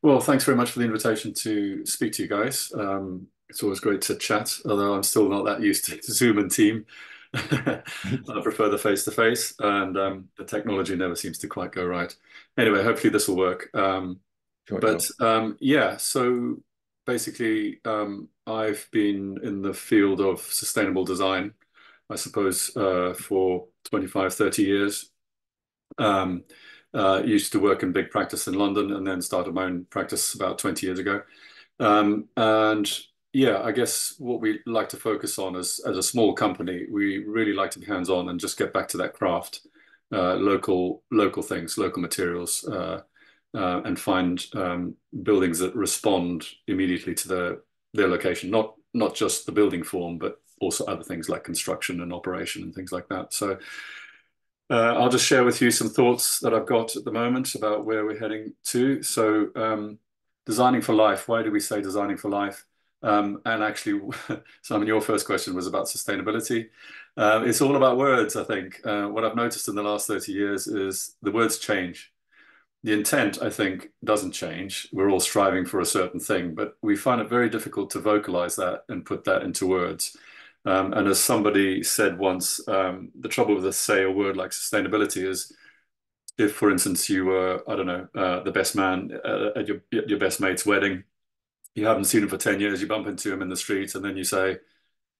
Well, thanks very much for the invitation to speak to you guys. It's always great to chat, although I'm still not that used to Zoom and Team. I prefer the face-to-face, and the technology never seems to quite go right. Anyway, hopefully this will work. Sure, But sure. yeah, so basically, I've been in the field of sustainable design, I suppose, for 25, 30 years. Um, Used to work in big practice in London and then started my own practice about 20 years ago. And yeah, I guess what we like to focus on as a small company, we really like to be hands-on and just get back to that craft, local things, local materials, and find buildings that respond immediately to their location, not just the building form, but also other things like construction and operation and things like that. So I'll just share with you some thoughts that I've got at the moment about where we're heading to. So, designing for life. Why do we say designing for life? And actually, Simon, your first question was about sustainability. It's all about words, I think. What I've noticed in the last 30 years is the words change. The intent, I think, doesn't change. We're all striving for a certain thing, but we find it very difficult to vocalize that and put that into words. And as somebody said once, the trouble with, say, a word like sustainability is if, for instance, you were, I don't know, the best man at your best mate's wedding, you haven't seen him for 10 years, you bump into him in the street, and then you say,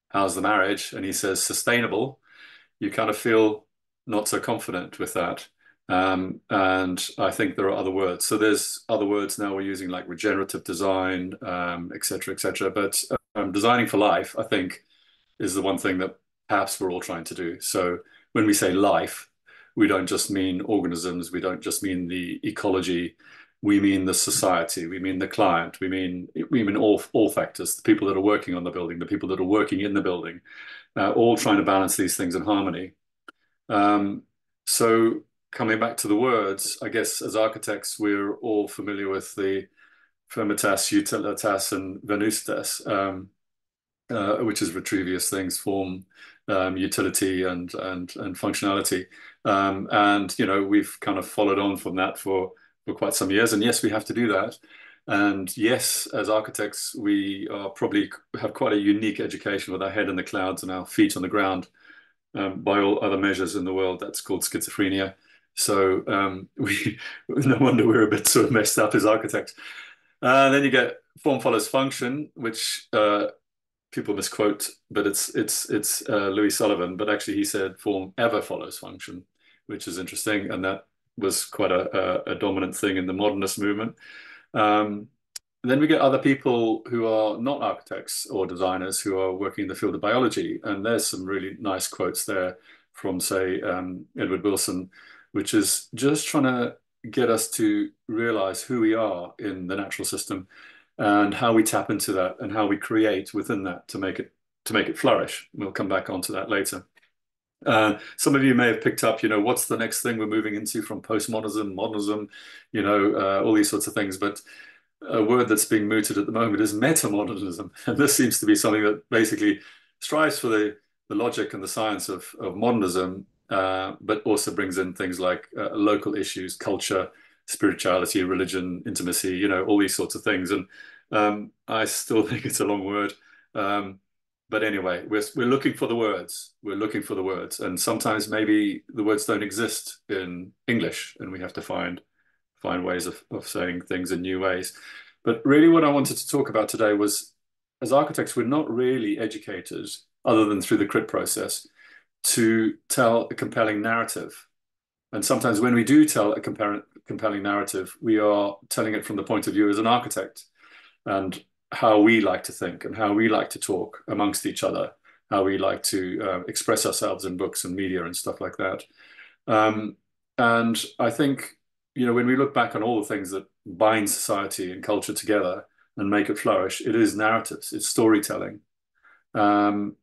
"How's the marriage?" And he says, "Sustainable." You kind of feel not so confident with that. And I think there are other words. So there's other words now we're using like regenerative design, et cetera, et cetera. But designing for life, I think, is the one thing that perhaps we're all trying to do. So when we say life, we don't just mean organisms, we don't just mean the ecology, we mean the society, we mean the client, we mean all factors, the people that are working on the building, the people that are working in the building, all trying to balance these things in harmony. Um, so coming back to the words, I guess as architects, we're all familiar with the firmitas, utilitas, and venustas. Which is Vitruvius things, form, utility, and functionality. And you know, we've kind of followed on from that for quite some years. And yes, we have to do that. And yes, as architects, we are probably have quite a unique education with our head in the clouds and our feet on the ground. By all other measures in the world, that's called schizophrenia. So we no wonder we're a bit sort of messed up as architects. Then you get form follows function, which people misquote, but it's Louis Sullivan, but actually he said form ever follows function, which is interesting, and that was quite a dominant thing in the modernist movement. Um, then we get other people who are not architects or designers who are working in the field of biology, and there's some really nice quotes there from, say, Edward Wilson, which is just trying to get us to realize who we are in the natural system and how we tap into that and how we create within that to make it flourish. We'll come back onto that later. Some of you may have picked up, what's the next thing we're moving into from postmodernism, modernism, all these sorts of things. But a word that's being mooted at the moment is metamodernism. And this seems to be something that basically strives for the logic and the science of modernism, but also brings in things like local issues, culture, spirituality, religion, intimacy, all these sorts of things. And I still think it's a long word. But anyway, we're looking for the words. We're looking for the words. And sometimes maybe the words don't exist in English, and we have to find ways of saying things in new ways. But really, what I wanted to talk about today was, as architects, we're not really educated, other than through the crit process, to tell a compelling narrative. And sometimes when we do tell a compelling narrative, we are telling it from the point of view as an architect and how we like to think and how we like to talk amongst each other, how we like to express ourselves in books and media and stuff like that. Um, and I think, when we look back on all the things that bind society and culture together and make it flourish, it is narratives, it's storytelling. And,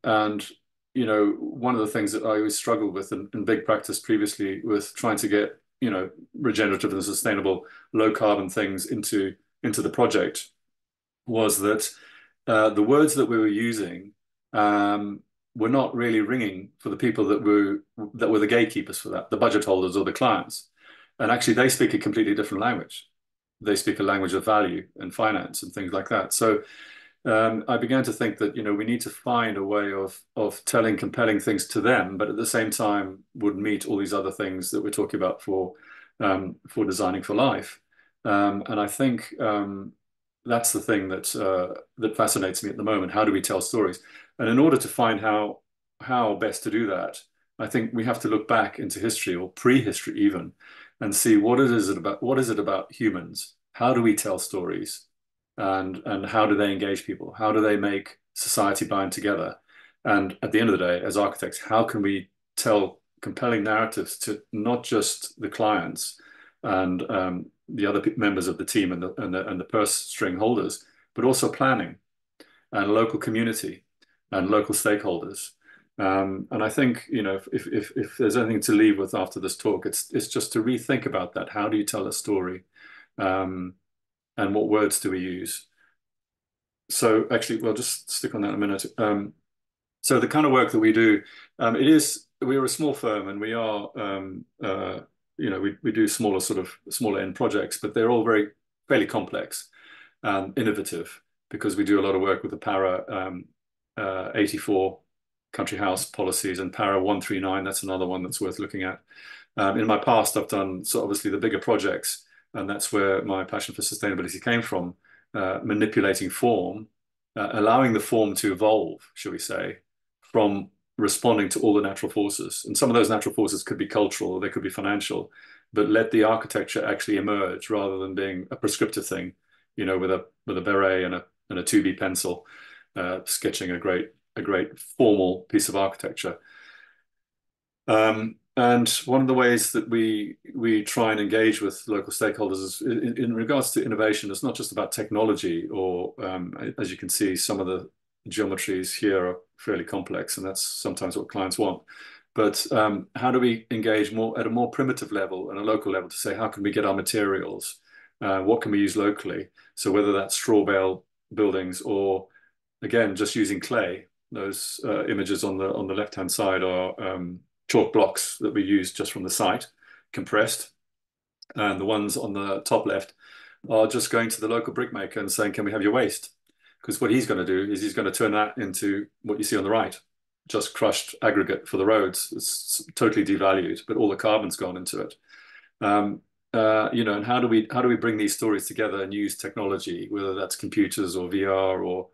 one of the things that I always struggled with in big practice previously with trying to get, regenerative and sustainable low carbon things into the project was that the words that we were using were not really ringing for the people that were the gatekeepers for that, the budget holders or the clients. And actually, they speak a completely different language. they speak a language of value and finance and things like that. So I began to think that, we need to find a way of telling compelling things to them, but at the same time would meet all these other things that we're talking about for designing for life. And I think that's the thing that fascinates me at the moment. How do we tell stories? And in order to find how best to do that, I think we have to look back into history or prehistory even, and see what is it about humans? How do we tell stories? And how do they engage people? How do they make society bind together? And at the end of the day, as architects, how can we tell compelling narratives to not just the clients and the other members of the team and the purse string holders, but also planning and local community and local stakeholders. And I think, if there's anything to leave with after this talk, it's just to rethink about that. How do you tell a story? And what words do we use? So actually, we'll just stick on that in a minute. So the kind of work that we do, we're a small firm, and we are, we do smaller end projects, but they're all fairly complex and innovative, because we do a lot of work with the Para 84 country house policies and Para 139. That's another one that's worth looking at. In my past, I've done obviously the bigger projects, and that's where my passion for sustainability came from, manipulating form, allowing the form to evolve, shall we say, from responding to all the natural forces. And some of those natural forces could be cultural, or they could be financial, but let the architecture actually emerge rather than being a prescriptive thing, with a beret and a 2B pencil, sketching a great formal piece of architecture. And one of the ways that we try and engage with local stakeholders is in regards to innovation. It's not just about technology, or as you can see, some of the geometries here are fairly complex, and that's sometimes what clients want. But how do we engage more at a more primitive level and a local level to say, how can we get our materials? What can we use locally? So whether that's straw bale buildings, or again, just using clay. Those images on the left-hand side are chalk blocks that we use just from the site, compressed. And the ones on the top left are just going to the local brickmaker and saying, can we have your waste? Because what he's going to do is he's going to turn that into what you see on the right, just crushed aggregate for the roads. It's totally devalued, but all the carbon's gone into it. And how do we bring these stories together and use technology, whether that's computers or VR or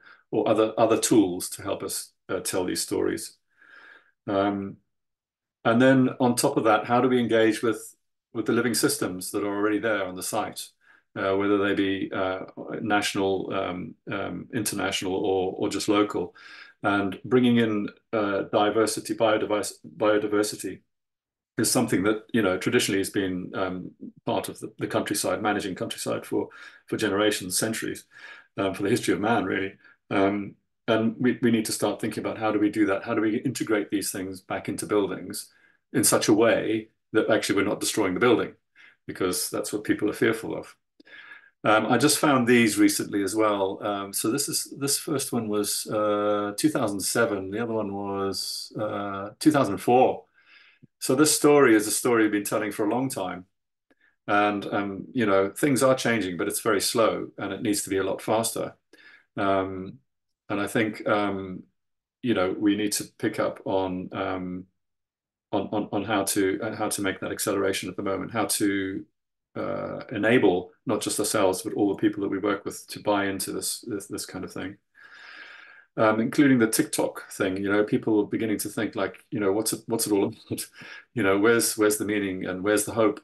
other tools to help us tell these stories. And then on top of that, how do we engage with the living systems that are already there on the site, whether they be national, international, or just local, and bringing in biodiversity is something that traditionally has been part of the countryside, managing countryside for generations, centuries, for the history of man, really. And we need to start thinking about how do we do that? How do we integrate these things back into buildings in such a way that actually we're not destroying the building, because that's what people are fearful of. I just found these recently as well. So this first one was 2007. The other one was 2004. So this story is a story we've been telling for a long time. And, things are changing, but it's very slow, and it needs to be a lot faster. And I think, we need to pick up on how to make that acceleration at the moment, how to enable not just ourselves, but all the people that we work with to buy into this kind of thing. Including the TikTok thing, people are beginning to think like, what's it all about? Where's the meaning and where's the hope?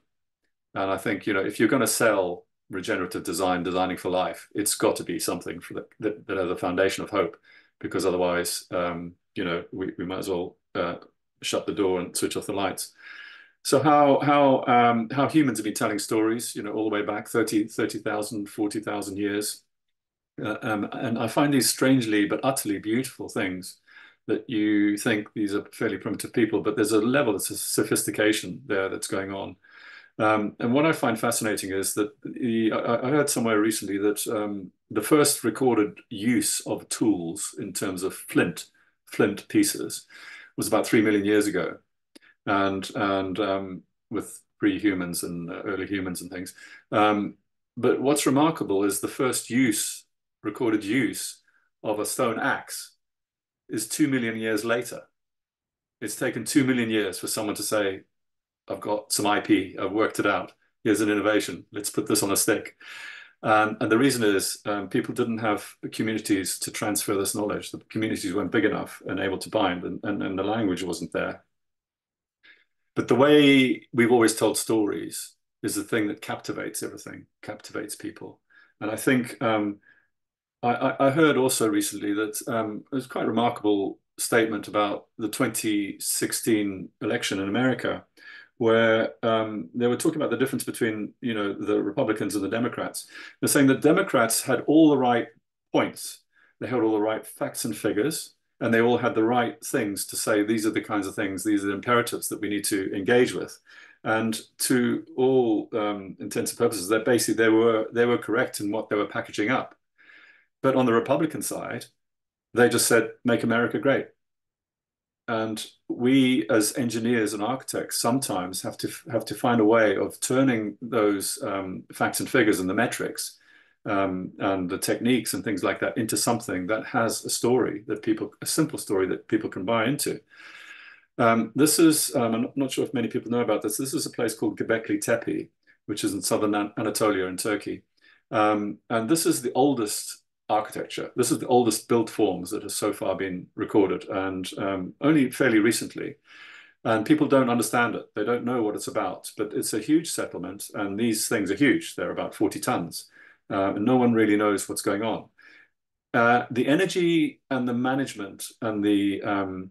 And I think, if you're going to sell regenerative design, designing for life, it's got to be something that has a foundation of hope, because otherwise, we might as well shut the door and switch off the lights. So how humans have been telling stories, all the way back 30,000, 40,000 years. And I find these strangely but utterly beautiful things that you think these are fairly primitive people, but there's a level of sophistication there that's going on. And what I find fascinating is that I heard somewhere recently that the first recorded use of tools in terms of flint pieces was about 3 million years ago, and with pre-humans and early humans and things. But what's remarkable is the first recorded use of a stone axe is 2 million years later. It's taken 2 million years for someone to say, I've got some IP, I've worked it out. Here's an innovation. Let's put this on a stick. And the reason is people didn't have communities to transfer this knowledge. The communities weren't big enough and able to bind, and the language wasn't there. But the way we've always told stories is the thing that captivates everything, captivates people. And I think I heard also recently that it was quite a remarkable statement about the 2016 election in America, where they were talking about the difference between, the Republicans and the Democrats. They're saying that Democrats had all the right points, they had all the right facts and figures, and they all had the right things to say, these are the kinds of things, these are the imperatives that we need to engage with. And to all intents and purposes, that basically they were correct in what they were packaging up. But on the Republican side, they just said, make America great. And we, as engineers and architects, sometimes have to find a way of turning those facts and figures and the metrics and the techniques and things like that into something that has a story that a simple story that people can buy into. This is, I'm not sure if many people know about this. This is a place called Göbekli Tepe, which is in southern Anatolia in Turkey. And this is the oldest architecture. This is the oldest built forms that have so far been recorded, and only fairly recently. And people don't understand it. They don't know what it's about, but it's a huge settlement, and these things are huge. They're about 40 tons, and no one really knows what's going on. The energy and the management and the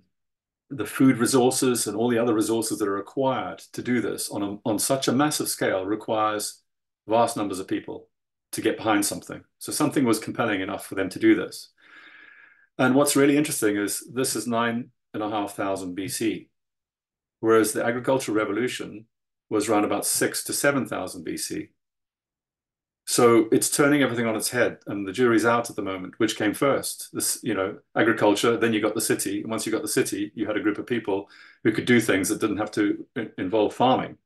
food resources and all the other resources that are required to do this on such a massive scale requires vast numbers of people to get behind something. So something was compelling enough for them to do this. And what's really interesting is this is 9,500 BC, whereas the agricultural revolution was around about 6 to 7,000 BC. So it's turning everything on its head, and the jury's out at the moment. Which came first? This, agriculture. Then you got the city, and once you got the city, you had a group of people who could do things that didn't have to involve farming.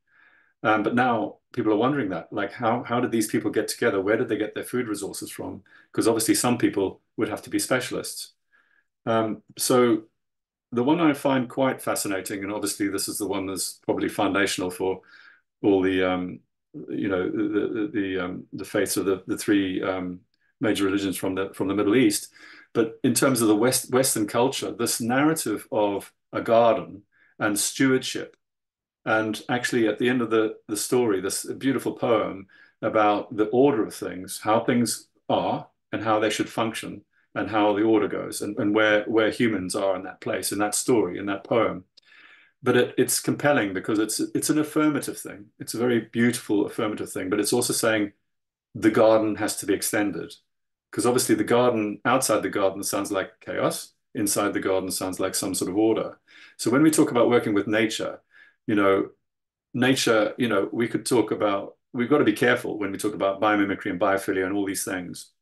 But now people are wondering that, like, how did these people get together? Where did they get their food resources from? Because obviously some people would have to be specialists. So the one I find quite fascinating, and obviously this is the one that's probably foundational for all the the faiths of the three major religions from the Middle East. But in terms of the Western culture, this narrative of a garden and stewardship, and actually at the end of the story, this beautiful poem about the order of things, how things are and how they should function, and how the order goes, and where humans are in that place, in that story, in that poem. But it's compelling because it's an affirmative thing. It's a very beautiful affirmative thing, but it's also saying the garden has to be extended. Because obviously the garden, outside the garden sounds like chaos, inside the garden sounds like some sort of order. So when we talk about working with nature, you know, we could talk about, we've got to be careful when we talk about biomimicry and biophilia and all these things.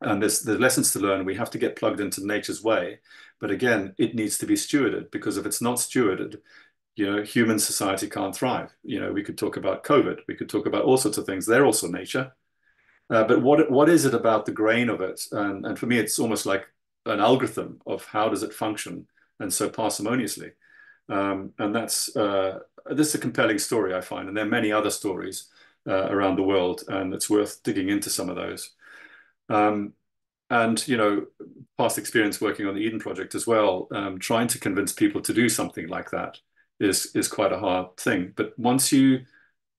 And there's lessons to learn. We have to get plugged into nature's way. But again, it needs to be stewarded, because if it's not stewarded, human society can't thrive. We could talk about COVID. We could talk about all sorts of things. They're also nature. But what is it about the grain of it? And for me, it's almost like an algorithm of how does it function, and so parsimoniously. And this is a compelling story, I find. And there are many other stories around the world, and it's worth digging into some of those. Um, and past experience working on the Eden Project as well, trying to convince people to do something like that is quite a hard thing. But once you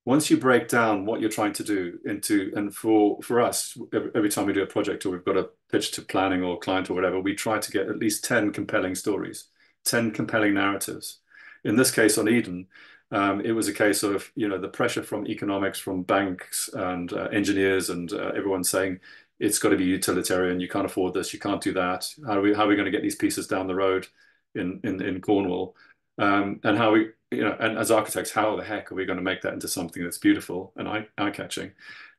break down what you're trying to do into, and for us, every time we do a project or we've got a pitch to planning or client or whatever, we try to get at least 10 compelling stories, 10 compelling narratives. In this case on Eden, it was a case of, the pressure from economics, from banks and engineers and everyone saying, it's got to be utilitarian. You can't afford this. You can't do that. How are we going to get these pieces down the road in Cornwall? And how and as architects, how the heck are we going to make that into something that's beautiful and eye-catching?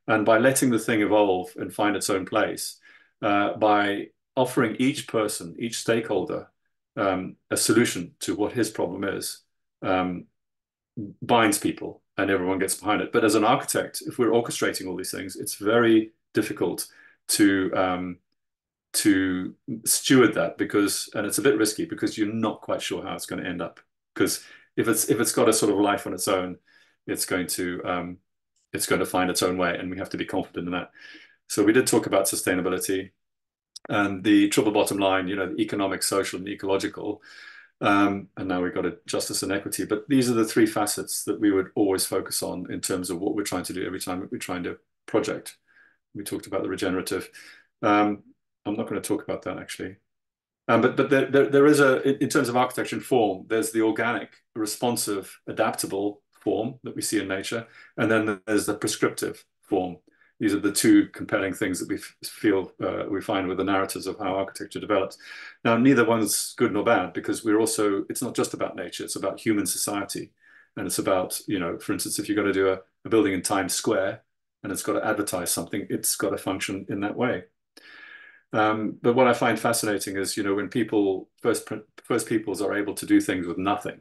And by letting the thing evolve and find its own place, by offering each person, each stakeholder, a solution to what his problem is, binds people. and everyone gets behind it. But as an architect, if we're orchestrating all these things, it's very difficult to steward that because, and it's a bit risky because you're not quite sure how it's going to end up. Because if it's got a sort of life on its own, it's going to it's going to find its own way, and we have to be confident in that. So we did talk about sustainability and the triple bottom line, the economic, social, and ecological. And now we've got a justice and equity. But these are the three facets that we would always focus on in terms of what we're trying to do every time we're trying to project. We talked about the regenerative. Um, I'm not going to talk about that actually. But there is in terms of architecture and form, there's the organic, responsive, adaptable form that we see in nature, and then there's the prescriptive form. These are the two compelling things that we find with the narratives of how architecture develops. Now, neither one's good nor bad because it's not just about nature, it's about human society. And it's about, for instance, if you're going to do a building in Times Square and it's got to advertise something, it's got to function in that way. But what I find fascinating is, when first peoples are able to do things with nothing.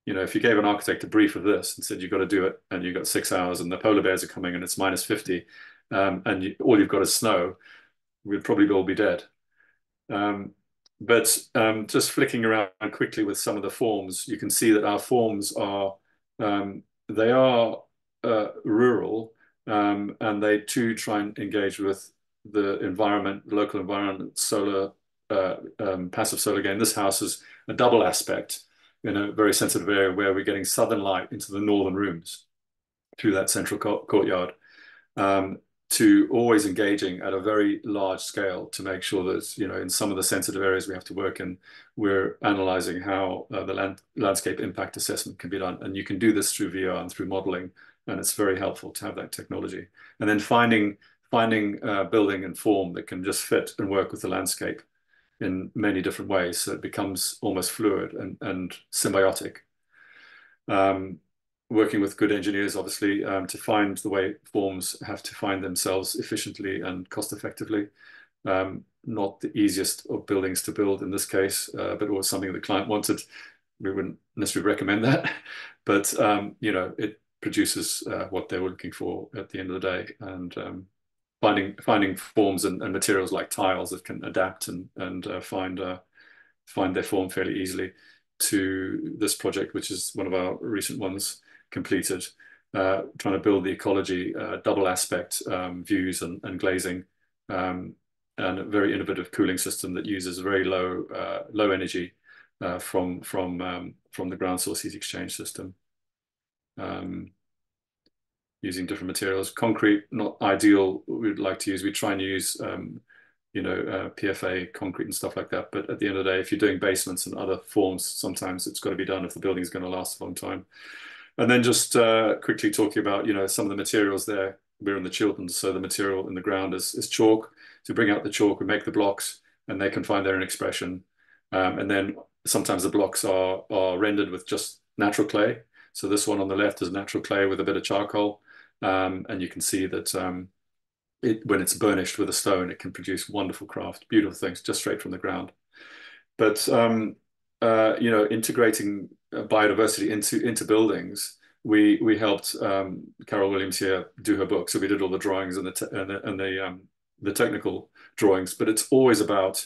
If you gave an architect a brief of this and said you've got to do it, and you've got 6 hours, and the polar bears are coming, and it's -50, and all you've got is snow, we'd probably all be dead. But just flicking around quickly with some of the forms, you can see that our forms they are rural, and they too try and engage with the environment, the local environment, solar, passive solar gain. This house is a double aspect in a very sensitive area where we're getting southern light into the northern rooms through that central courtyard. To always engaging at a very large scale to make sure that, in some of the sensitive areas we have to work in, we're analyzing how the landscape impact assessment can be done. And you can do this through VR and through modeling, and it's very helpful to have that technology. And then finding building and form that can just fit and work with the landscape in many different ways, so it becomes almost fluid and symbiotic. Working with good engineers, obviously, to find the way forms have to find themselves efficiently and cost effectively. Not the easiest of buildings to build in this case, but it was something the client wanted. We wouldn't necessarily recommend that, but it produces what they were looking for at the end of the day. And finding forms and materials like tiles that can adapt and find their form fairly easily to this project, which is one of our recent ones completed, trying to build the ecology, double aspect views and glazing, and a very innovative cooling system that uses very low energy from the ground source heat exchange system. Using different materials. Concrete, not ideal. We'd like to use, we try and use, PFA concrete and stuff like that. But at the end of the day, if you're doing basements and other forms, sometimes it's got to be done if the building is going to last a long time. And then just quickly talking about, some of the materials there. We're in the Chilterns, so the material in the ground is chalk. To bring out the chalk, we make the blocks, and they can find their own expression. And then sometimes the blocks are rendered with just natural clay. So this one on the left is natural clay with a bit of charcoal. And you can see that when it's burnished with a stone, it can produce wonderful craft, beautiful things, just straight from the ground. But integrating biodiversity into buildings, we helped Carol Williams here do her book, so we did all the drawings and the technical drawings. But it's always about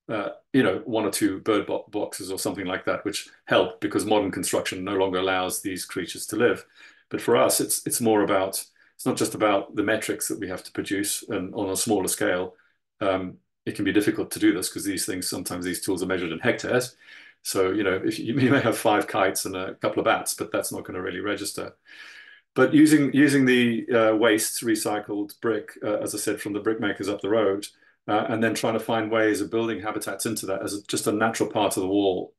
one or two bird boxes or something like that, which help because modern construction no longer allows these creatures to live. But for us, it's more about, it's not just about the metrics that we have to produce, and on a smaller scale, it can be difficult to do this because sometimes these tools are measured in hectares. So, if you may have 5 kites and a couple of bats, but that's not going to really register. But using the waste recycled brick, as I said, from the brick makers up the road, and then trying to find ways of building habitats into that as just a natural part of the wall,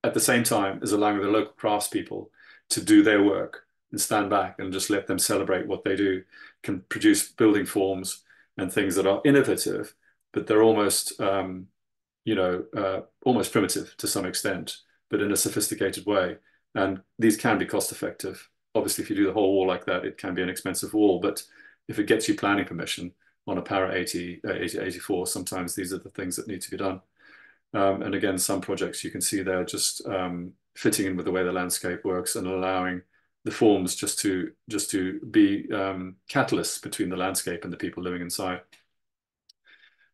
at the same time as allowing the local craftspeople to do their work and stand back and just let them celebrate what they do, can produce building forms and things that are innovative, but they're almost, almost primitive to some extent, but in a sophisticated way. And these can be cost effective. Obviously, if you do the whole wall like that, it can be an expensive wall, but if it gets you planning permission on a Para 80/84, sometimes these are the things that need to be done. And again, some projects you can see they're just fitting in with the way the landscape works and allowing the forms just to be catalysts between the landscape and the people living inside.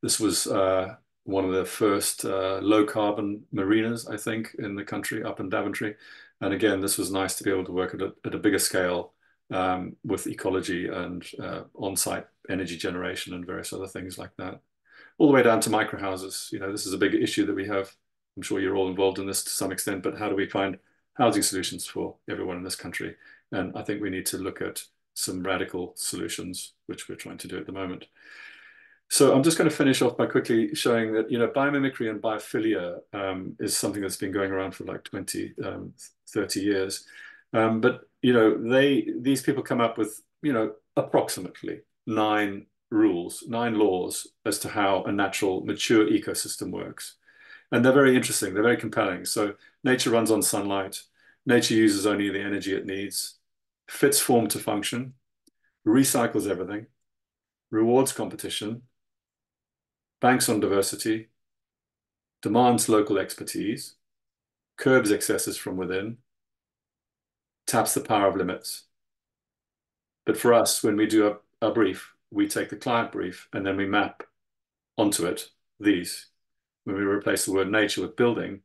This was one of the first low carbon marinas, I think, in the country, up in Daventry. And again, this was nice to be able to work at a bigger scale with ecology and on-site energy generation and various other things like that. All the way down to microhouses. You know, this is a big issue that we have. I'm sure you're all involved in this to some extent, but how do we find housing solutions for everyone in this country? And I think we need to look at some radical solutions, which we're trying to do at the moment. So I'm just going to finish off by quickly showing that, you know, biomimicry and biophilia is something that's been going around for like 20, 30 years. But, you know, these people come up with, you know, approximately 9 laws as to how a natural mature ecosystem works. And they're very interesting. They're very compelling. So nature runs on sunlight. Nature uses only the energy it needs, fits form to function, recycles everything, rewards competition, banks on diversity, demands local expertise, curbs excesses from within, taps the power of limits. But for us, when we do a brief, we take the client brief and then we map onto it these. When we replace the word nature with building,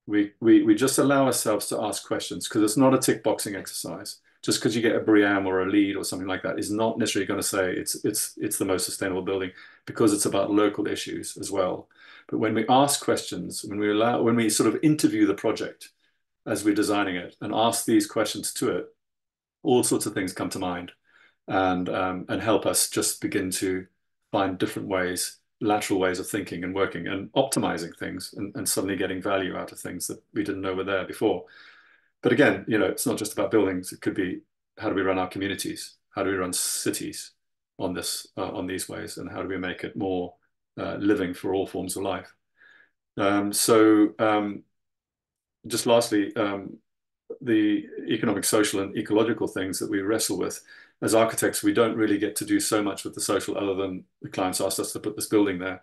we just allow ourselves to ask questions because it's not a tick boxing exercise. Just because you get a BREEAM or a LEED or something like that is not necessarily going to say it's the most sustainable building, because it's about local issues as well. But when we ask questions, when we sort of interview the project as we're designing it and ask these questions to it, all sorts of things come to mind and help us just begin to find different ways, lateral ways of thinking and working and optimizing things and suddenly getting value out of things that we didn't know were there before. But again, you know, it's not just about buildings. It could be, how do we run our communities? How do we run cities on these ways? And how do we make it more living for all forms of life? Just lastly, the economic, social, and ecological things that we wrestle with. As architects, we don't really get to do so much with the social other than the clients asked us to put this building there.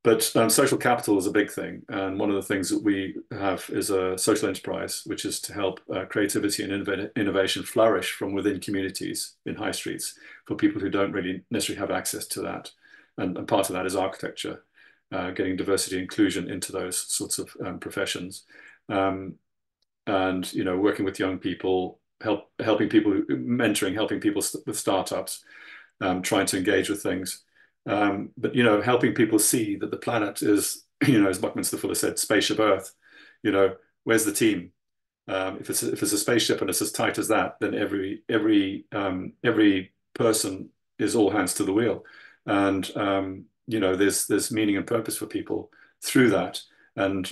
But social capital is a big thing. And one of the things that we have is a social enterprise, which is to help creativity and innovation flourish from within communities in high streets for people who don't really necessarily have access to that. And part of that is architecture, getting diversity and inclusion into those sorts of professions. And, you know, working with young people, helping people, mentoring, helping people with startups, trying to engage with things. But, you know, helping people see that the planet is, you know, as Buckminster Fuller said, spaceship Earth. You know, where's the team? If it's a spaceship and it's as tight as that, then every person is all hands to the wheel. And, you know, there's meaning and purpose for people through that, and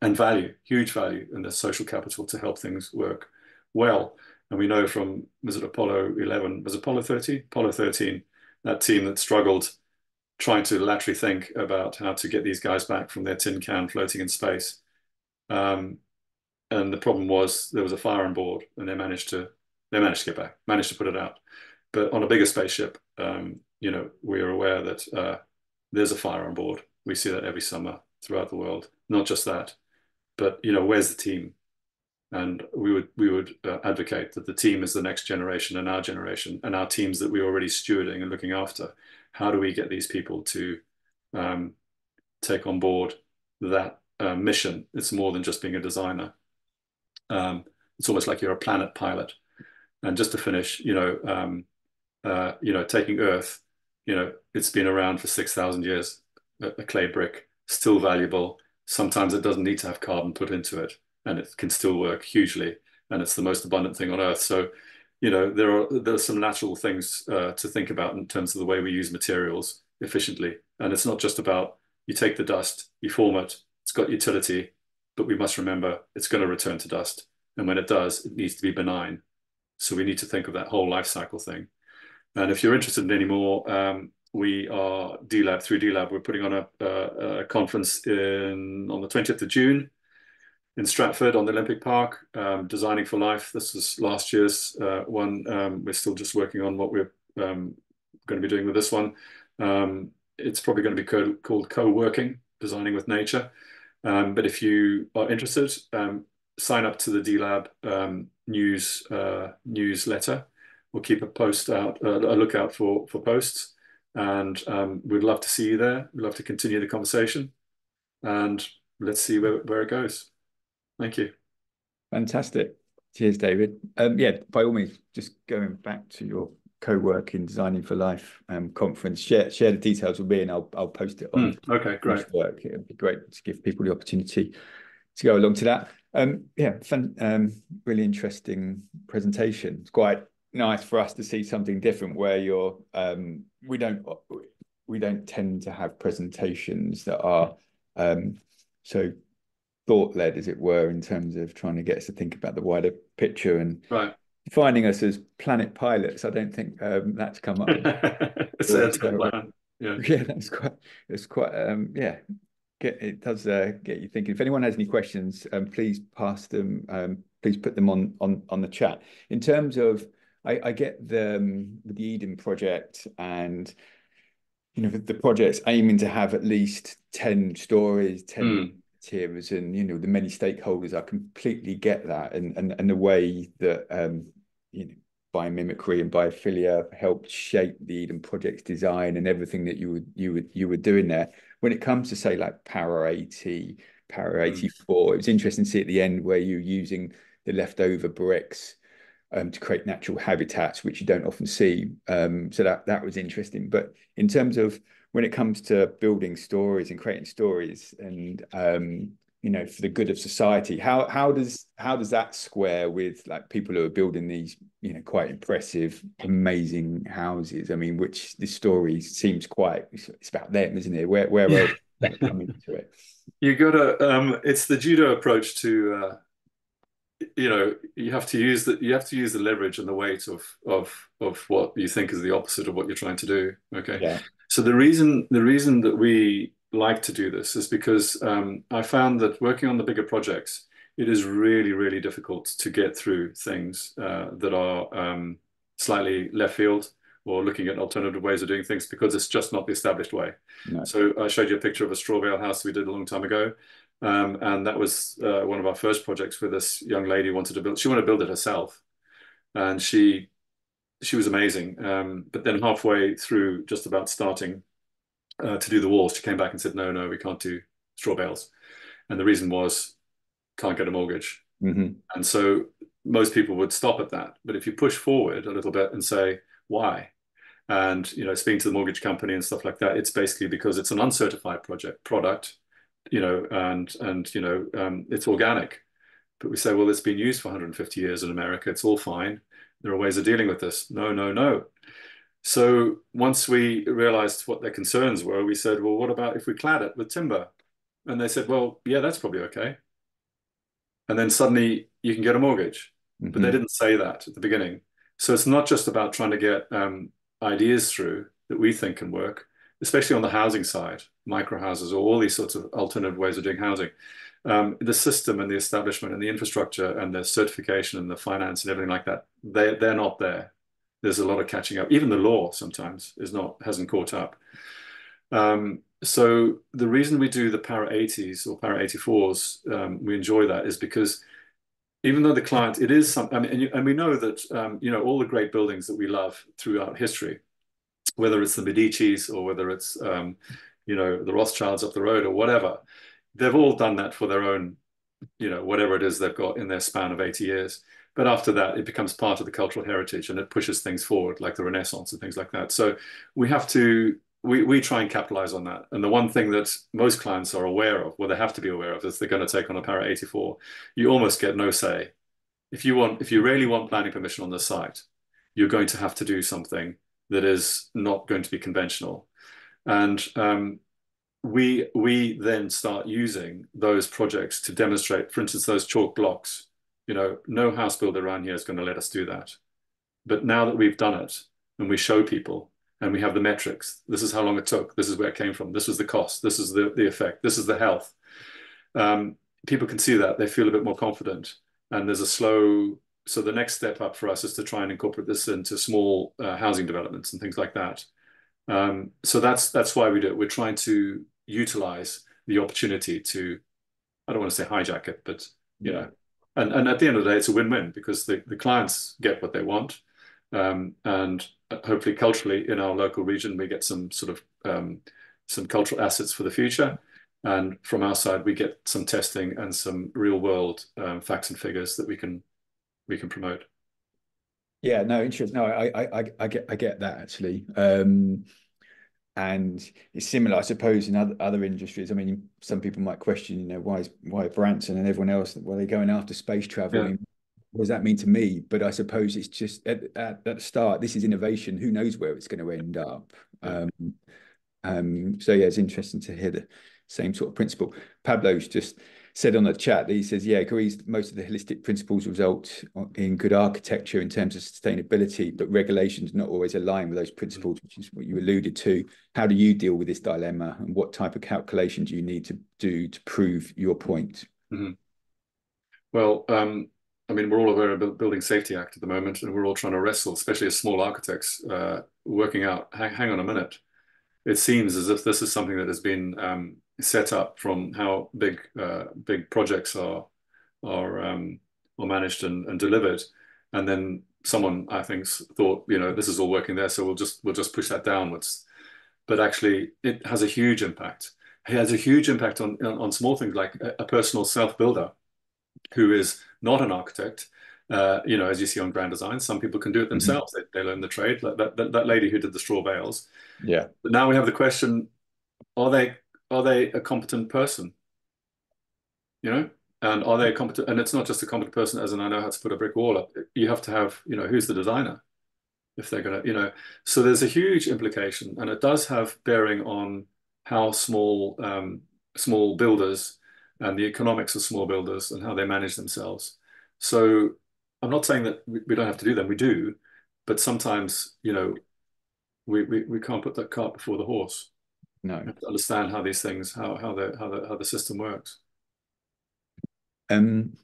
value, huge value in the social capital to help things work well. And we know from, was it Apollo 11, was it Apollo 13? Apollo 13, that team that struggled trying to laterally think about how to get these guys back from their tin can floating in space. And the problem was there was a fire on board, and they managed to get back, managed to put it out. But on a bigger spaceship, you know, we are aware that there's a fire on board. We see that every summer throughout the world. Not just that, but, you know, where's the team? And we would advocate that the team is the next generation and our teams that we're already stewarding and looking after. How do we get these people to take on board that mission? It's more than just being a designer. It's almost like you're a planet pilot. And just to finish, you know, taking Earth, you know, it's been around for 6,000 years, a clay brick, still valuable. Sometimes it doesn't need to have carbon put into it, and it can still work hugely. And it's the most abundant thing on Earth. So, you know, there are some natural things to think about in terms of the way we use materials efficiently. And it's not just about, you take the dust, you form it, it's got utility, but we must remember it's going to return to dust. And when it does, it needs to be benign. So we need to think of that whole life cycle thing. And if you're interested in any more, we are DLab, through DLab, we're putting on a conference on the 20th of June in Stratford on the Olympic Park, Designing for Life. This was last year's one. We're still just working on what we're going to be doing with this one. It's probably going to be called Co-working, Designing with Nature. But if you are interested, sign up to the DLab newsletter. We'll keep a lookout for posts, and we'd love to see you there. We'd love to continue the conversation, and let's see where it goes. Thank you. Fantastic. Cheers, David. Yeah, by all means, just going back to your co-working Designing for Life conference, share the details with me, and I'll post it on Okay, great. work. It would be great to give people the opportunity to go along to that. Yeah, really interesting presentation. It's quite nice for us to see something different where you're we don't tend to have presentations that are so thought-led, as it were, in terms of trying to get us to think about the wider picture and right. Defining us as planet pilots. I don't think that's come up. So, yeah, yeah, it's quite yeah. It does get you thinking. If anyone has any questions, please pass them. Please put them on the chat. In terms of, I get the Eden project, and the project's aiming to have at least 10 stories, 10 tiers, and the many stakeholders. I completely get that, and the way that biomimicry and biophilia helped shape the Eden project's design and everything that you were doing there. When it comes to, say, like Para 80, Para 84, it was interesting to see at the end where you're using the leftover bricks to create natural habitats, which you don't often see. So that was interesting. But in terms of when it comes to building stories and creating stories, and for the good of society, how does that square with like people who are building these quite impressive, amazing houses? I mean, which the story seems it's about them, isn't it? Where else does that come into it? You gotta it's the judo approach to you have to use the leverage and the weight of what you think is the opposite of what you're trying to do. Okay. Yeah. So the reason that we like to do this is because I found that working on the bigger projects, it is really, really difficult to get through things that are slightly left field or looking at alternative ways of doing things, because it's just not the established way. No. So I showed you a picture of a straw bale house we did a long time ago. And that was one of our first projects where this young lady wanted to build. She wanted to build it herself, and she was amazing. But then halfway through, just about starting to do the walls, she came back and said, "No, we can't do straw bales." And the reason was can't get a mortgage. And so most people would stop at that. But if you push forward a little bit and say why, and speaking to the mortgage company and stuff like that, it's basically because it's an uncertified product. And it's organic. But we say, well, it's been used for 150 years in America. It's all fine. There are ways of dealing with this. No. So once we realized what their concerns were, we said, well, what about if we clad it with timber? And they said, well, yeah, that's probably okay. And then suddenly you can get a mortgage. But they didn't say that at the beginning. So it's not just about trying to get ideas through that we think can work, especially on the housing side, micro houses or all these sorts of alternative ways of doing housing. The system and the establishment and the infrastructure and the certification and the finance and everything like that, they're not there. There's a lot of catching up. Even the law sometimes hasn't caught up. So the reason we do the Para 80s or Para 84s, we enjoy that, is because even though the client, it is some, I mean, and we know that all the great buildings that we love throughout history, whether it's the Medicis or whether it's the Rothschilds up the road or whatever, they've all done that for their own, whatever it is they've got in their span of 80 years. But after that, it becomes part of the cultural heritage and it pushes things forward, like the Renaissance and things like that. So we try and capitalize on that. And the one thing that most clients are aware of, well, they have to be aware of, is they're going to take on a Para 84. You almost get no say. If you really want planning permission on the site, you're going to have to do something that is not going to be conventional. And we then start using those projects to demonstrate, for instance, those chalk blocks. No house builder around here is going to let us do that. But now that we've done it and we show people and we have the metrics, this is how long it took, this is where it came from, this was the cost, this is the effect, this is the health. People can see that, they feel a bit more confident. And there's so the next step up for us is to try and incorporate this into small housing developments and things like that. So that's why we do it. We're trying to utilize the opportunity to, I don't want to say hijack it, but And at the end of the day, it's a win-win because the clients get what they want, and hopefully culturally in our local region we get some sort of some cultural assets for the future. And from our side, we get some testing and some real world facts and figures that we can promote. Yeah, no, interesting. No, I get that actually. And it's similar, I suppose, in other industries. I mean, some people might question, why Branson and everyone else, why are they going after space travel? I Yeah, mean, what does that mean to me? But I suppose it's just at the start, this is innovation. Who knows where it's going to end up? yeah. So yeah, it's interesting to hear the same sort of principle. Pablo's just said on the chat that he says, yeah, agrees most of the holistic principles result in good architecture in terms of sustainability, but regulations not always align with those principles, which is what you alluded to. How do you deal with this dilemma, and what type of calculation do you need to do to prove your point? Mhm. Well, I mean, we're all aware of the Building Safety Act at the moment, and we're all trying to wrestle, especially as small architects, working out, hang on a minute. It seems as if this is something that has been set up from how big projects are are managed and delivered, and then someone I think thought, this is all working there, so we'll just push that downwards. But actually, it has a huge impact. It has a huge impact on small things like a personal self builder who is not an architect. As you see on Grand Design, some people can do it Mhm. themselves. They learn the trade. Like that lady who did the straw bales. Yeah. But now we have the question: Are they a competent person? You know, and are they competent? And it's not just a competent person, as in I know how to put a brick wall up. You have to have, who's the designer if they're gonna, So there's a huge implication, and it does have bearing on how small builders and the economics of small builders and how they manage themselves. So I'm not saying that we don't have to do them. We do, but sometimes, we can't put that cart before the horse. We No. have to understand how these things, how the system works. Um,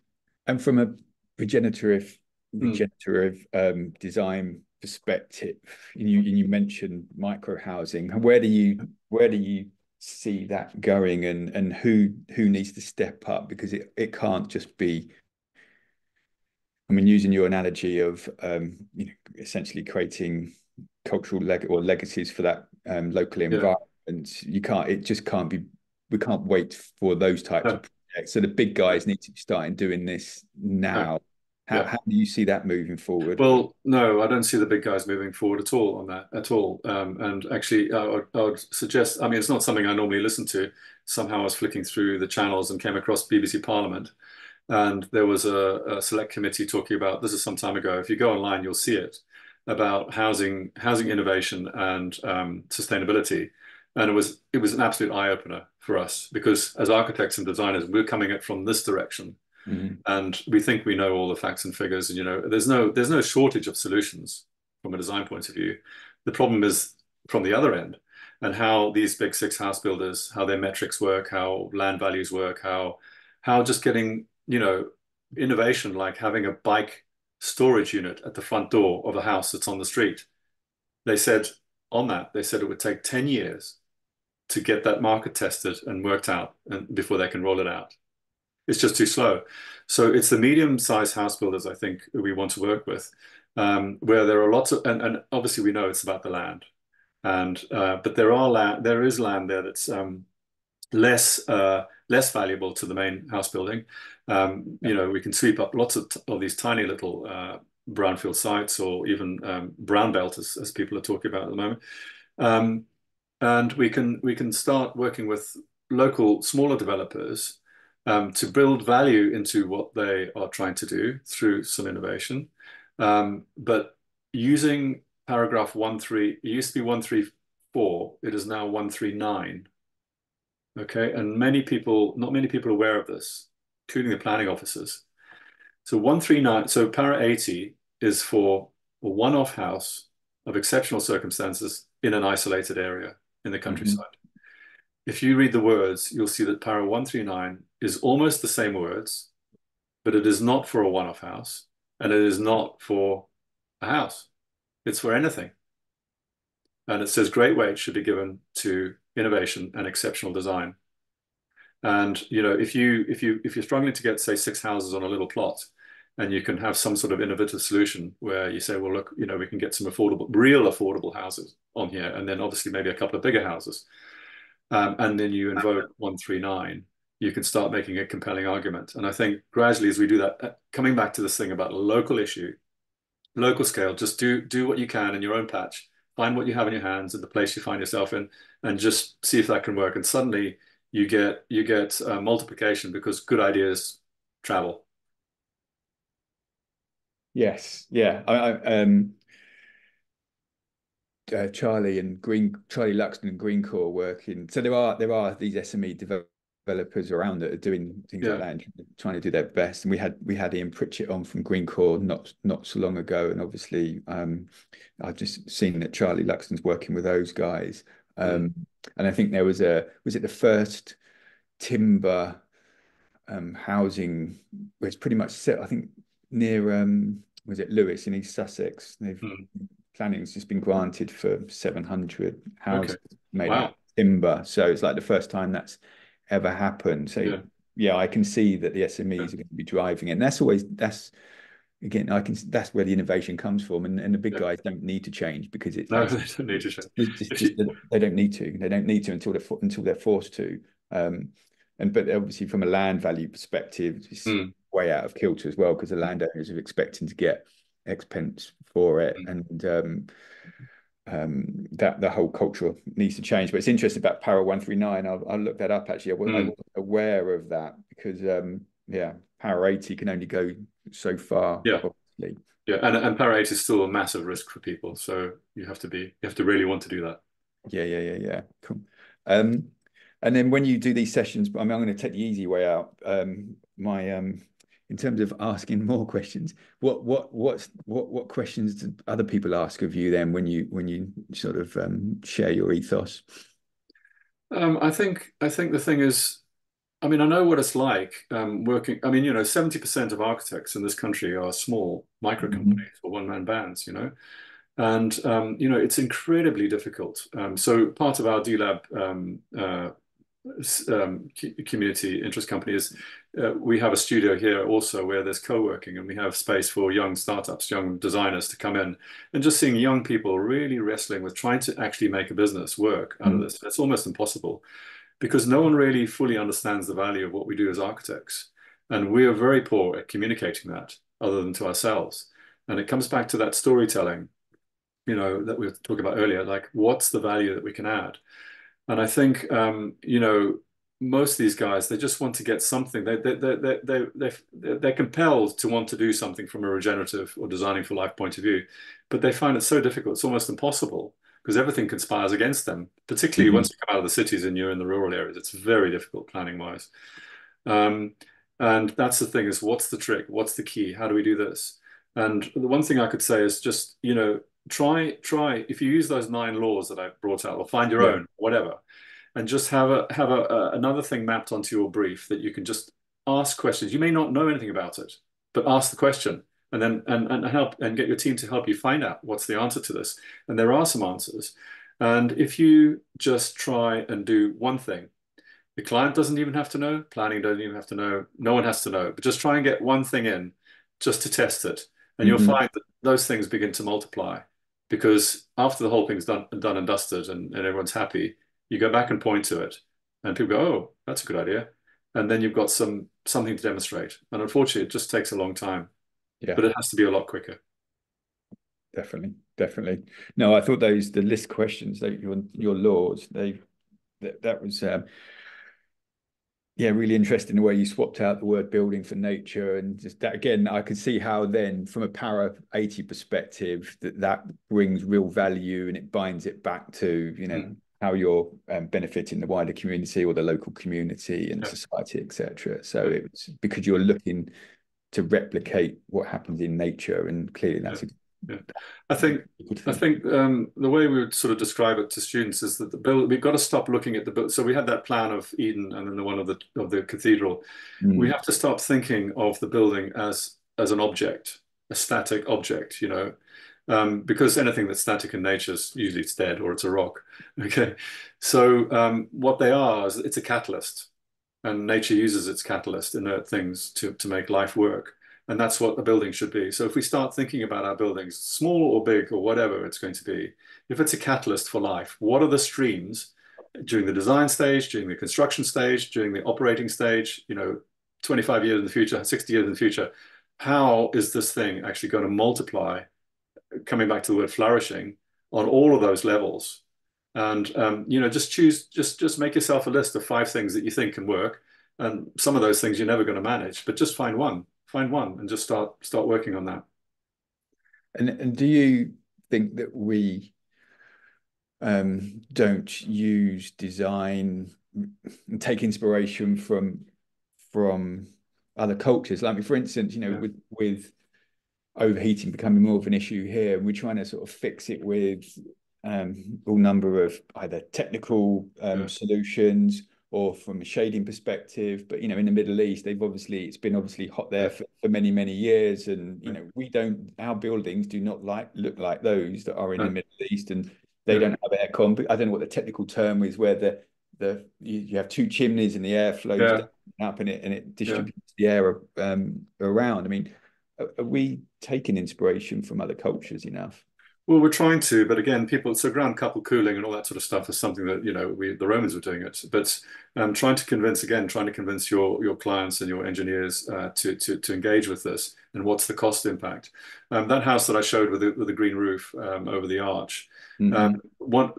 and from a regenerative Mm, regenerative design perspective, and you mentioned micro housing. Where do you see that going, and who needs to step up? Because it can't just be, I mean, using your analogy of essentially creating cultural legacies for that local yeah. environment. It just can't be, we can't wait for those types of No, projects. So the big no, guys need to be starting doing this no, now. How yeah. how do you see that moving forward? Well, no, I don't see the big guys moving forward at all on that at all. And actually, I would suggest, I mean, it's not something I normally listen to. Somehow I was flicking through the channels and came across BBC Parliament. And there was a select committee talking about, this is some time ago. If you go online, you'll see it, about housing innovation and sustainability. And it was an absolute eye opener for us because as architects and designers, we're coming at from this direction, Mhm. and we think we know all the facts and figures. And there's no shortage of solutions from a design point of view. The problem is from the other end, and how these big six house builders, how their metrics work, how land values work, how just getting innovation like having a bike storage unit at the front door of a house that's on the street. They said they said it would take 10 years to get that market tested and worked out and before they can roll it out. It's just too slow. So it's the medium-sized house builders I think we want to work with, where there are lots of, and obviously we know it's about the land, and but there is land there that's less valuable to the main house building. Yeah. We can sweep up lots of these tiny little brownfield sites, or even brown belt, as people are talking about at the moment. Um, and we can start working with local smaller developers to build value into what they are trying to do through some innovation. But using paragraph 1.3, it used to be 134, it is now 139. Okay, and not many people are aware of this, including the planning officers. So 139, so para 80 is for a one-off house of exceptional circumstances in an isolated area in the Mhm. countryside. If you read the words, you'll see that para 139 is almost the same words, but it is not for a one-off house, and it is not for a house. It's for anything. And it says great weight should be given to innovation and exceptional design. And if you're struggling to get, say, 6 houses on a little plot, and you can have some sort of innovative solution where you say, well, look, we can get some real affordable houses on here, and then obviously maybe a couple of bigger houses, and then you invoke 139, you can start making a compelling argument. And I think gradually, as we do that, coming back to this thing about local issue, local scale, just do what you can in your own patch, find what you have in your hands in the place you find yourself in, and just see if that can work. And suddenly you get multiplication because good ideas travel. Yes, yeah. Charlie Luxton and Greencore working. So there are these SME developers around that are doing things like Yeah. that and trying to do their best. And we had Ian Pritchett on from Greencore not so long ago, and obviously I've just seen that Charlie Luxton's working with those guys. Mm. And I think there was it the first timber housing where it's pretty much set, I think near was it Lewis in East Sussex. They've Mm. Planning's just been granted for 700 Okay. houses made out Wow. of timber. So it's like the first time that's ever happened. So Yeah. yeah, I can see that the SMEs are going to be driving it. And that's again, that's where the innovation comes from. And the big Yeah. guys don't need to change because it's No, like they don't need to show. just, If just you, they don't need to. They don't need to until they're forced to. But obviously from a land value perspective, it's mm, way out of kilter as well because the mm, landowners are expecting to get X pence for it, mm, and that the whole culture needs to change. But it's interesting about Para 139. I'll look that up actually. I mm, wasn't aware of that because yeah, Para 80 can only go so far, yeah. obviously. Yeah. And para 8 is still a massive risk for people. So you have to really want to do that. Yeah. Cool. Um, and then when you do these sessions, I mean, I'm going to take the easy way out. My in terms of asking more questions, what questions do other people ask of you then when you sort of share your ethos? I think the thing is, I mean, I know what it's like working. I mean, 70% of architects in this country are small micro Mhm. companies or one-man bands. And it's incredibly difficult. So part of our DLab community interest company is we have a studio here also where there's co-working, and we have space for young startups, young designers to come in, and just seeing young people really wrestling with trying to actually make a business work out of Mhm. this. It's almost impossible because no one really fully understands the value of what we do as architects. And we are very poor at communicating that other than to ourselves. And it comes back to that storytelling, that we were talking about earlier, like what's the value that we can add? And I think, most of these guys, they just want to get something. They're compelled to want to do something from a regenerative or designing for life point of view, but they find it so difficult. It's almost impossible because everything conspires against them, particularly once Mhm. you come out of the cities and you're in the rural areas. It's very difficult planning wise. Um, and that's the thing is, what's the trick? What's the key? How do we do this? And the one thing I could say is just, try, if you use those 9 laws that I brought out, or find your Yeah. own, whatever, and just have another thing mapped onto your brief that you can just ask questions. You may not know anything about it, but ask the question and then and help and get your team to help you find out what's the answer to this. And there are some answers. And if you just try and do one thing, the client doesn't even have to know, planning doesn't even have to know, no one has to know, but just try and get one thing in just to test it. And you'll Mhm. find that those things begin to multiply because after the whole thing's done and dusted and everyone's happy, you go back and point to it and people go, oh, that's a good idea. And then you've got something to demonstrate. And unfortunately, it just takes a long time, Yeah, but it has to be a lot quicker. definitely. No, I thought the list questions, your laws, that was yeah, really interesting the way you swapped out the word building for nature, and just that again, I could see how then from a Para 80 perspective that brings real value and it binds it back to, Mm. how you're benefiting the wider community or the local community and Yeah, society, etc. So yeah, it's because you're looking to replicate what happens in nature, and clearly yeah. that's Yeah, I think a good I thing. think the way we would sort of describe it to students is that the build we've got to stop looking at the build. So we had that plan of Eden and then the one of the cathedral. We Mm, have to stop thinking of the building as an object, a static object, because anything that's static in nature is usually it's dead or it's a rock. Okay, so what they are is it's a catalyst. and nature uses its catalyst, inert things, to make life work. And that's what a building should be. So if we start thinking about our buildings, small or big or whatever it's going to be, if it's a catalyst for life, what are the streams during the design stage, during the construction stage, during the operating stage, 25 years in the future, 60 years in the future, how is this thing actually going to multiply, coming back to the word flourishing, on all of those levels? And just make yourself a list of 5 things that you think can work. And some of those things you're never going to manage, but just find one and just start working on that. And do you think that we don't use design and take inspiration from other cultures? Like, for instance, Yeah, with overheating becoming more of an issue here, and we're trying to sort of fix it with all number of either technical yeah, solutions or from a shading perspective. But in the Middle East, it's been obviously hot there yeah, for many, many years. And yeah, our buildings do not look like those that are in the yeah, Middle East, and they yeah, don't have aircon. But I don't know what the technical term is, where you have two chimneys and the air flows yeah, down up, and it yeah. distributes the air around. I mean, are we taking inspiration from other cultures enough? Well, we're trying to, but again, so ground couple cooling and all that sort of stuff is something that, the Romans were doing it. But trying to convince your clients and your engineers to engage with this, and what's the cost impact. That house that I showed with the green roof over the arch. Hmm.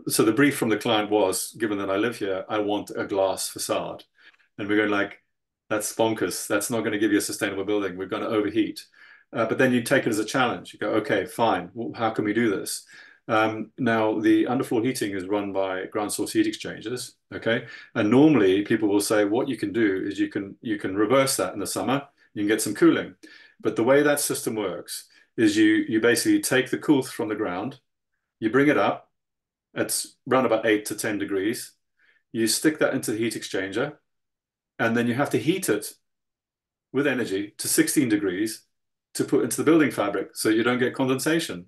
So the brief from the client was, given that I live here, I want a glass facade. And we're going like, that's bonkers. That's not going to give you a sustainable building. We're going to overheat. But then you take it as a challenge. You go, okay, fine. Well, how can we do this? Now, the underfloor heating is run by ground source heat exchangers. Okay, and normally people will say what you can do is you can reverse that in the summer. You can get some cooling, but the way that system works is you basically take the coolth from the ground, you bring it up. It's around about 8 to 10 degrees. You stick that into the heat exchanger, and then you have to heat it with energy to 16 degrees to put into the building fabric so you don't get condensation.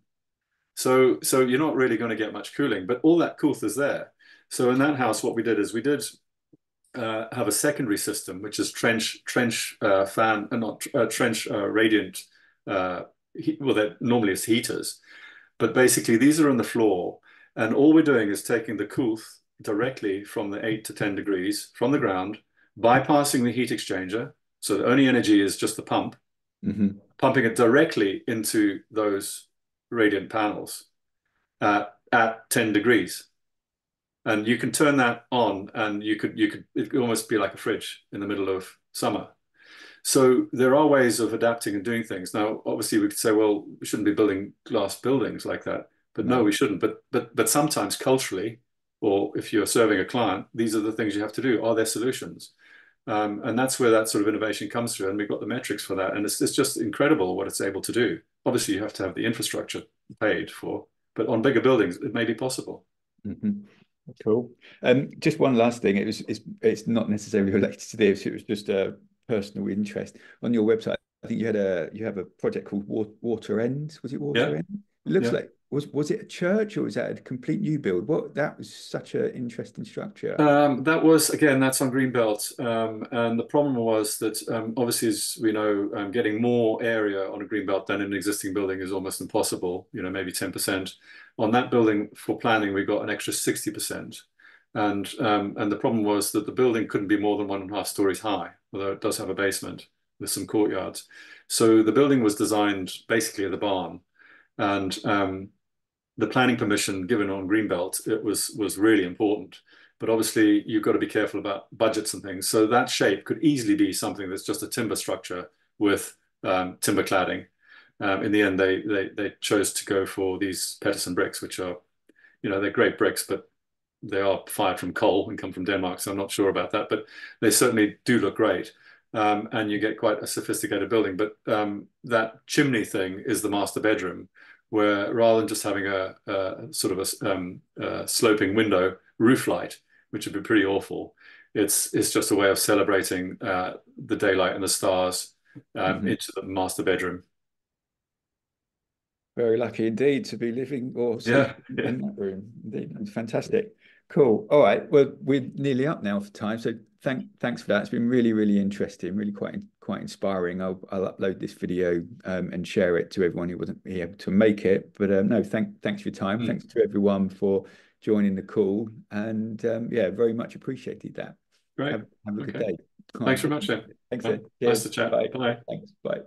So you're not really going to get much cooling, but all that coolth is there. So in that house, what we did is we did have a secondary system, which is trench fan, not trench radiant. Well, that normally it's heaters, but basically these are on the floor, and all we're doing is taking the coolth directly from the 8 to 10 degrees from the ground, bypassing the heat exchanger. So the only energy is just the pump, Hmm. pumping it directly into those radiant panels at 10 degrees. And you can turn that on, and it could almost be like a fridge in the middle of summer. So there are ways of adapting and doing things. Now, obviously, we could say, well, we shouldn't be building glass buildings like that. But no, No. we shouldn't. But sometimes culturally, or if you're serving a client, these are the things you have to do. Are there solutions? And that's where that sort of innovation comes through. And we've got the metrics for that. And it's just incredible what it's able to do. Obviously, you have to have the infrastructure paid for, but on bigger buildings, it may be possible. Hmm. Cool. Just one last thing. It's not necessarily related to this. It was just a personal interest. On your website, I think you have a project called Water End. Was it Yeah, Water End? It looks yeah. like was it a church, or was that a complete new build? That was such an interesting structure. That was, again, that's on Greenbelt. And the problem was that, obviously, as we know, getting more area on a Greenbelt than an existing building is almost impossible, maybe 10%. On that building for planning, we got an extra 60%. And the problem was that the building couldn't be more than 1.5 stories high, although it does have a basement with some courtyards. So the building was designed basically as a barn. And the planning permission given on Greenbelt, it was really important. But obviously, you've got to be careful about budgets and things. So that shape could easily be something that's just a timber structure with timber cladding. In the end, they chose to go for these Peterson bricks, which are, they're great bricks, but they are fired from coal and come from Denmark. So I'm not sure about that, but they certainly do look great. And you get quite a sophisticated building. But that chimney thing is the master bedroom, where rather than just having a sort of a sloping window roof light, which would be pretty awful, it's just a way of celebrating the daylight and the stars Mhm. into the master bedroom. Very lucky indeed to be living or Yeah, sleeping yeah, in that room. Indeed, it's fantastic. Cool. All right. Well, we're nearly up now for time. So thanks for that. It's been really, really interesting, really quite inspiring. I'll upload this video and share it to everyone who wasn't able to make it. But no, thanks for your time. Mm, Thanks to everyone for joining the call. And yeah, very much appreciated that. great. Have a good Okay. day. All Thanks right. very much, then. Thanks, Ed. Nice Cheers. to chat. Bye. Bye. Thanks. Bye.